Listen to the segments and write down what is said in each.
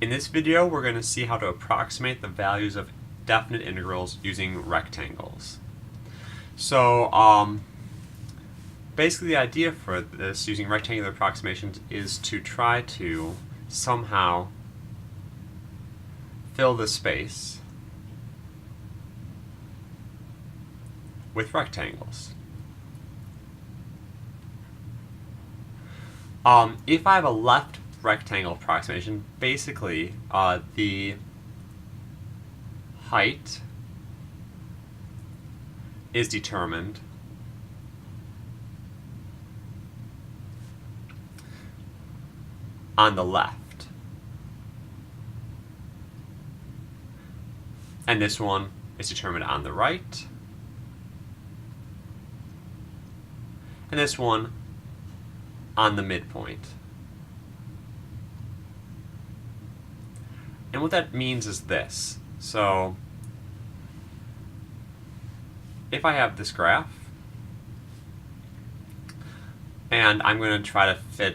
In this video, we're going to see how to approximate the values of definite integrals using rectangles. So, basically the idea for this, using rectangular approximations, is to try to somehow fill the space with rectangles. If I have a left rectangle approximation, basically the height is determined on the left, and this one is determined on the right, and this one on the midpoint. And what that means is this. So if I have this graph, and I'm going to try to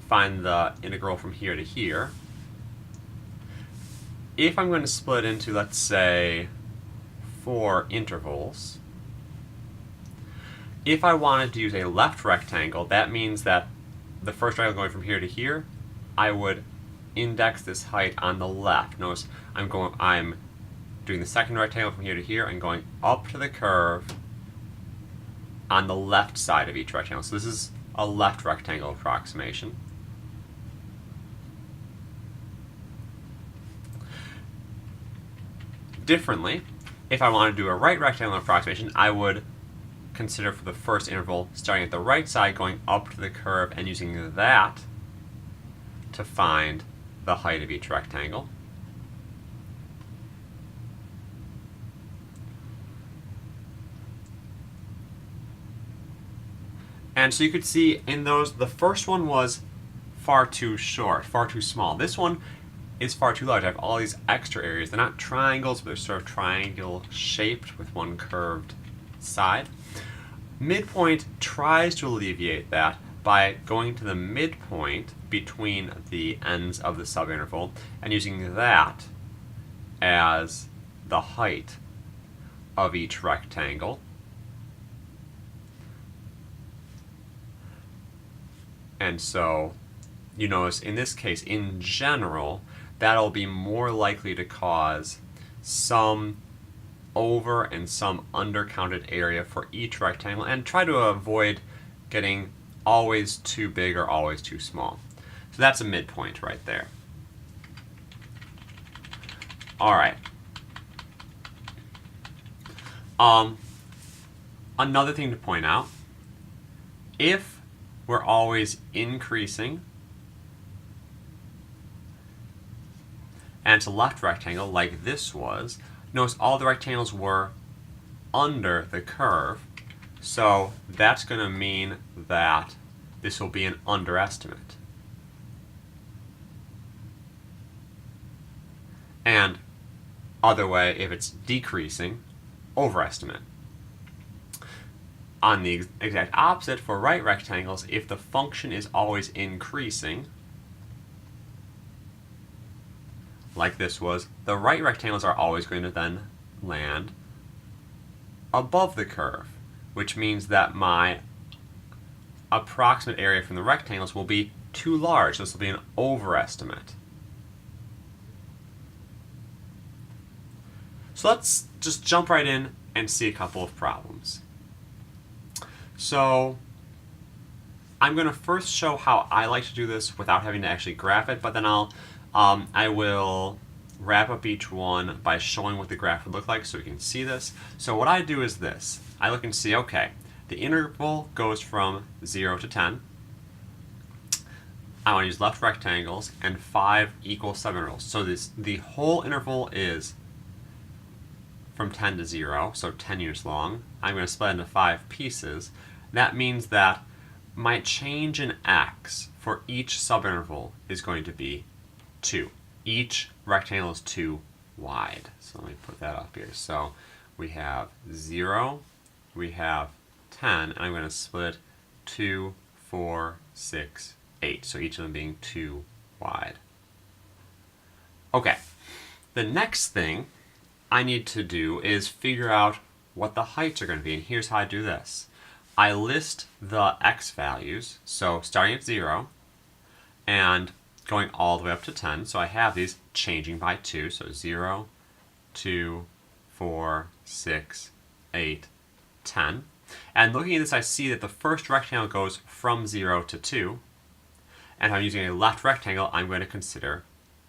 find the integral from here to here, if I'm going to split into, let's say, 4 intervals, if I wanted to use a left rectangle, that means that the first rectangle going from here to here, I would index this height on the left. Notice I'm doing the second rectangle from here to here and going up to the curve on the left side of each rectangle. So this is a left rectangle approximation. Differently, if I want to do a right rectangle approximation, I would consider for the first interval starting at the right side, going up to the curve, and using that to find the height of each rectangle. And so you could see in those, the first one was far too short, far too small. This one is far too large. I have all these extra areas. They're not triangles, but they're sort of triangle shaped with one curved side. Midpoint tries to alleviate that by going to the midpoint between the ends of the subinterval and using that as the height of each rectangle. And so you notice in this case, in general, that'll be more likely to cause some over and some undercounted area for each rectangle, and try to avoid getting always too big or always too small. So that's a midpoint right there. All right. Another thing to point out, if we're always increasing and it's a left rectangle like this was, notice all the rectangles were under the curve, so that's going to mean that this will be an underestimate. And other way, if it's decreasing, overestimate. On the exact opposite, for right rectangles, if the function is always increasing, like this was, the right rectangles are always going to then land above the curve, which means that my approximate area from the rectangles will be too large. This will be an overestimate. So let's just jump right in and see a couple of problems. So I'm going to first show how I like to do this without having to actually graph it, but then I will wrap up each one by showing what the graph would look like so we can see this. So what I do is this. I look and see, okay, the interval goes from 0 to 10. I want to use left rectangles and 5 equal subintervals. So the whole interval is from 10 to 0, so 10 units long. I'm going to split it into 5 pieces. That means that my change in x for each subinterval is going to be 2. Each rectangle is 2 wide. So let me put that up here. So we have 0, we have 10, and I'm going to split 2, 4, 6, 8. So each of them being 2 wide. Okay, the next thing I need to do is figure out what the heights are going to be, and here's how I do this. I list the x values, so starting at 0 and going all the way up to 10, so I have these changing by 2, so 0, 2, 4, 6, 8, 10. And looking at this, I see that the first rectangle goes from 0 to 2, and if I'm using a left rectangle, I'm going to consider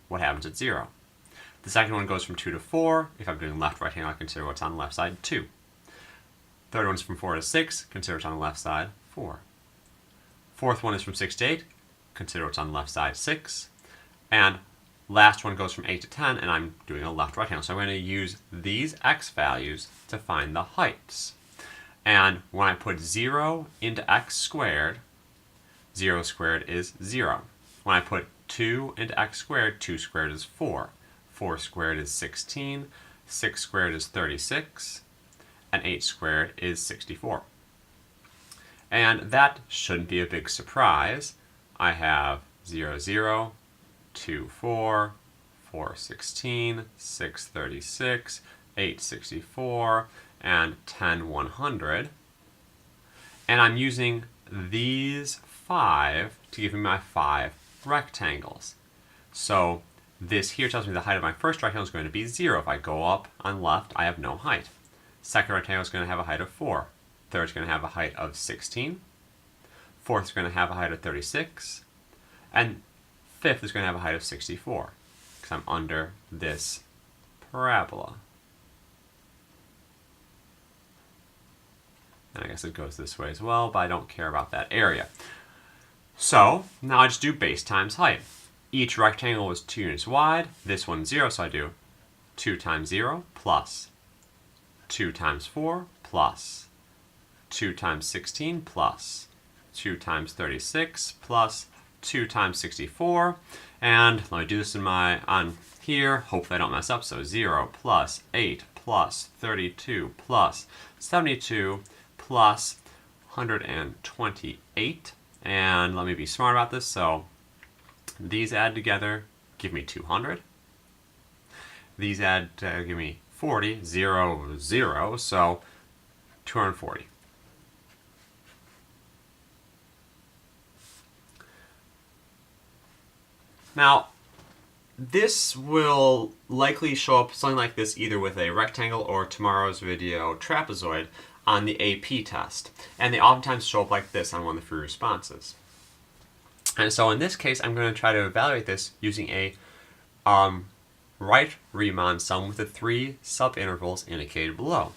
what happens at 0. The second one goes from 2 to 4. If I'm doing left rectangle, I consider what's on the left side, 2. Third one's from 4 to 6, consider what's on the left side, 4. Fourth one is from 6 to 8, consider what's on the left side, 6. And last one goes from 8 to 10, and I'm doing a left rectangle. So I'm going to use these x values to find the heights. And when I put 0 into x squared, 0 squared is 0. When I put 2 into x squared, 2 squared is 4. 4 squared is 16. 6 squared is 36. And 8 squared is 64. And that shouldn't be a big surprise. I have 0, 0, 2, 4, 4, 16, 6, 36, 8, 64, and 10, 100. And I'm using these 5 to give me my 5 rectangles. So this here tells me the height of my first rectangle is going to be 0. If I go up on left, I have no height. Second rectangle is going to have a height of 4. Third is going to have a height of 16. Fourth is going to have a height of 36. And fifth is going to have a height of 64, because I'm under this parabola. And I guess it goes this way as well, but I don't care about that area. So now I just do base times height. Each rectangle was 2 units wide. This one's 0, so I do 2 times 0 plus 2 times 4 plus 2 times 16 plus 2 times 36 plus 2 times 64. And let me do this on here. Hopefully I don't mess up. So 0 plus 8 plus 32 plus 72 plus 128. And let me be smart about this. So these add together give me 200. These add give me 40, 0, 0, so 240. Now, this will likely show up something like this either with a rectangle or tomorrow's video trapezoid on the AP test. And they oftentimes show up like this on one of the free responses. And so in this case, I'm going to try to evaluate this using a right Riemann sum with the 3 subintervals indicated below.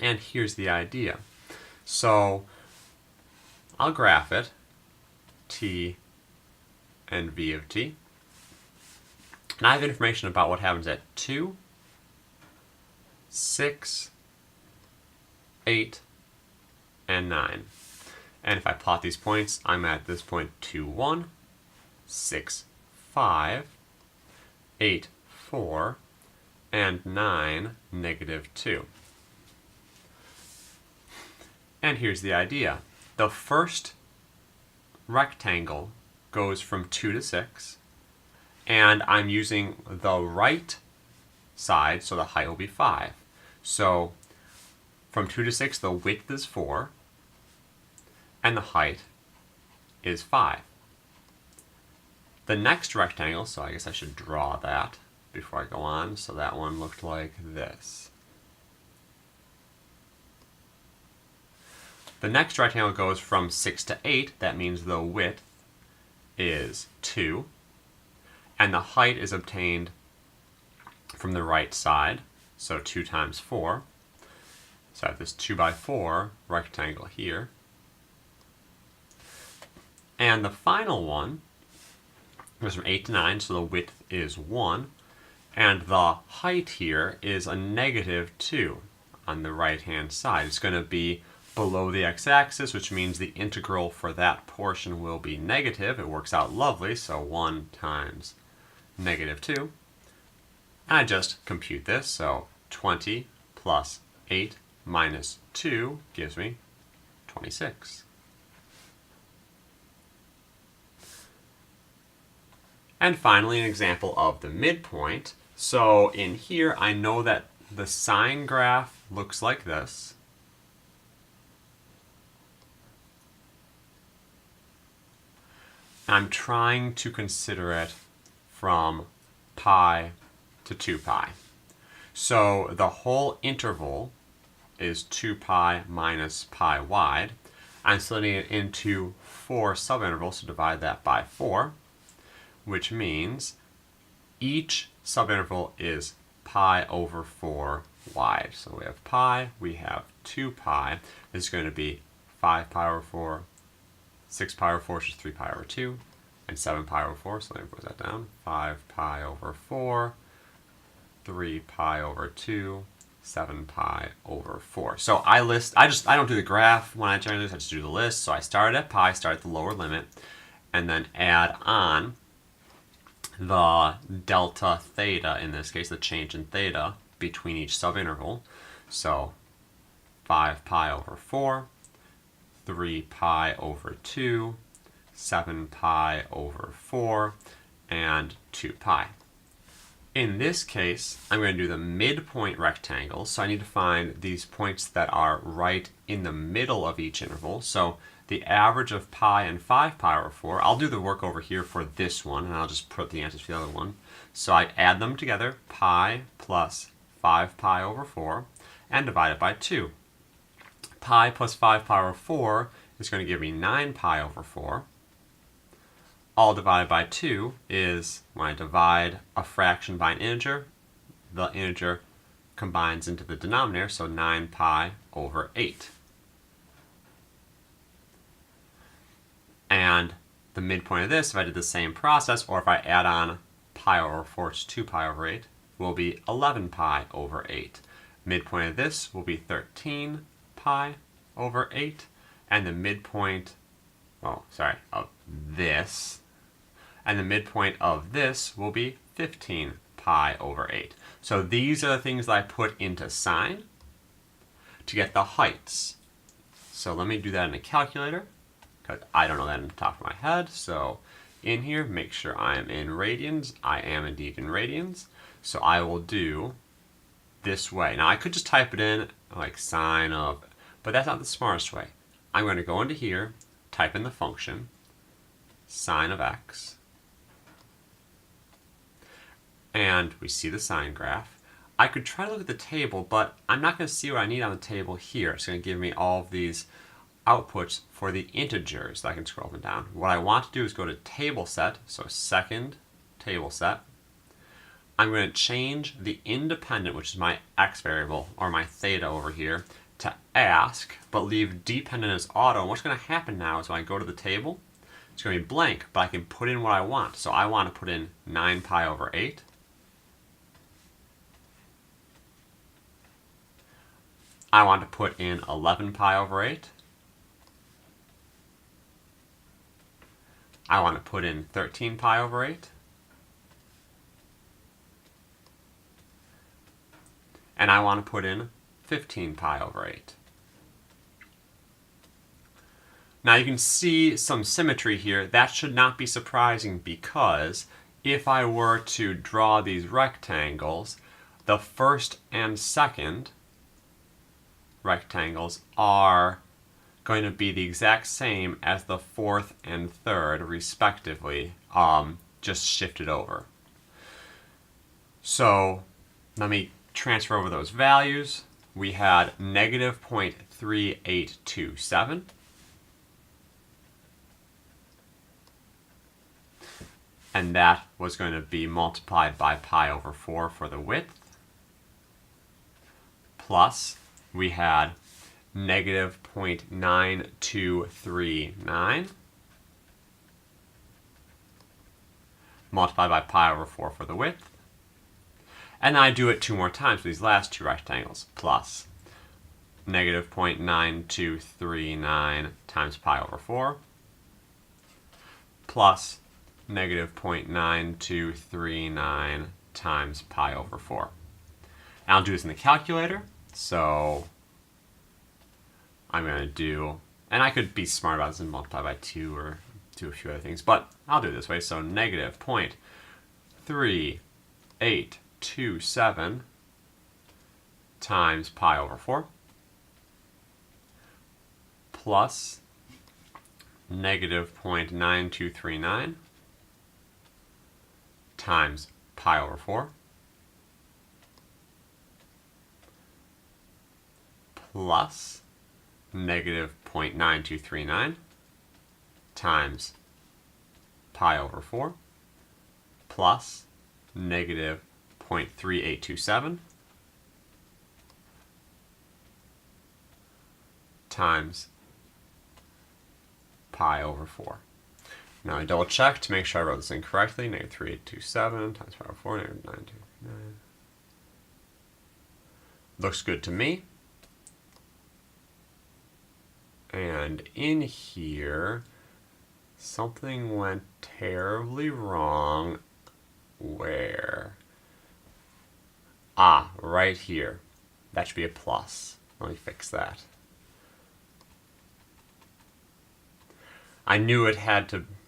And here's the idea. So I'll graph it, t and v of t. And I have information about what happens at 2, 6, 8, and 9. And if I plot these points, I'm at this point 2, 1, 6, 5, 8, 4, and 9, negative 2. And here's the idea. The first rectangle goes from 2 to 6, and I'm using the right side, so the height will be 5. So from 2 to 6, the width is 4, and the height is 5. The next rectangle, so I guess I should draw that before I go on, so that one looked like this. The next rectangle goes from 6 to 8, that means the width is 2, and the height is obtained from the right side, so 2 times 4. So I have this 2 by 4 rectangle here. And the final one goes from 8 to 9, so the width is 1, and the height here is a negative 2 on the right-hand side. It's going to be below the x-axis, which means the integral for that portion will be negative. It works out lovely, so 1 times negative 2. And I just compute this, so 20 plus 8 minus 2 gives me 26. And finally, an example of the midpoint. So in here, I know that the sine graph looks like this. I'm trying to consider it from pi to 2 pi. So the whole interval is 2 pi minus pi wide. I'm splitting it into 4 subintervals, so divide that by 4, which means each subinterval is pi over 4 wide. So we have pi, we have 2 pi. This is going to be 5 pi over 4, 6 pi over 4, which is 3 pi over 2, and 7 pi over 4, so let me put that down. 5 pi over 4, 3 pi over 2, 7 pi over 4. So I don't do the graph when I generate this, I just do the list. So I start at pi, start at the lower limit, and then add on the delta theta, in this case, the change in theta between each subinterval. So 5 pi over 4, 3 pi over 2, 7 pi over 4, and 2 pi. In this case, I'm going to do the midpoint rectangle, so I need to find these points that are right in the middle of each interval. So the average of pi and 5 pi over 4, I'll do the work over here for this one, and I'll just put the answers for the other one. So I add them together, pi plus 5 pi over 4, and divide it by 2. Pi plus 5 pi over 4 is going to give me 9 pi over 4. All divided by 2 is, when I divide a fraction by an integer, the integer combines into the denominator, so 9 pi over 8. And the midpoint of this, if I did the same process, or if I add on pi over 4, which is 2 pi over 8, will be 11 pi over 8. Midpoint of this will be 13 pi over 8, and the midpoint, of this, and the midpoint of this will be 15 pi over 8. So these are the things that I put into sine to get the heights. So let me do that in a calculator, because I don't know that on the top of my head. So in here, make sure I am in radians. I am indeed in radians. So I will do this way. Now I could just type it in like sine of, but that's not the smartest way. I'm going to go into here, type in the function, sine of x, and we see the sine graph. I could try to look at the table, but I'm not going to see what I need on the table here. It's going to give me all of these outputs for the integers that I can scroll up and down. What I want to do is go to table set, so second table set. I'm going to change the independent, which is my x variable, or my theta over here, to ask, but leave dependent as auto. And what's going to happen now is when I go to the table, it's going to be blank, but I can put in what I want. So I want to put in 9 pi over 8. I want to put in 11 pi over 8. I want to put in 13 pi over 8. And I want to put in 15 pi over 8. Now you can see some symmetry here. That should not be surprising, because if I were to draw these rectangles, the first and second rectangles are going to be the exact same as the fourth and third, respectively, just shifted over. So let me transfer over those values. We had negative 0.3827. And that was going to be multiplied by pi over 4 for the width. Plus, we had negative 0.9239 multiplied by pi over 4 for the width. And I do it 2 more times for these last 2 rectangles, plus negative 0.9239 times pi over 4, plus negative 0.9239 times pi over 4. And I'll do this in the calculator. So I'm going to do, and I could be smart about this and multiply by 2 or do a few other things, but I'll do it this way. So negative 0.3827 times pi over 4 plus negative 0.9239 times pi over 4 plus negative 0.9239 times pi over 4 plus negative 0.3827 times pi over 4. Now I double check to make sure I wrote this incorrectly. Negative 3827 times pi over 4, negative 9239. Looks good to me. And in here, something went terribly wrong. Where? Ah, right here. That should be a plus. Let me fix that. I knew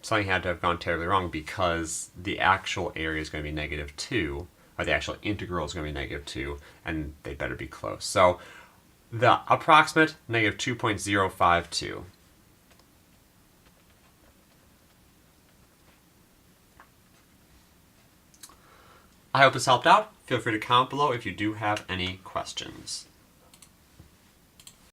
something had to have gone terribly wrong because the actual area is going to be negative 2, or the actual integral is going to be negative 2, and they better be close. So the approximate, negative 2.052. I hope this helped out. Feel free to comment below if you do have any questions.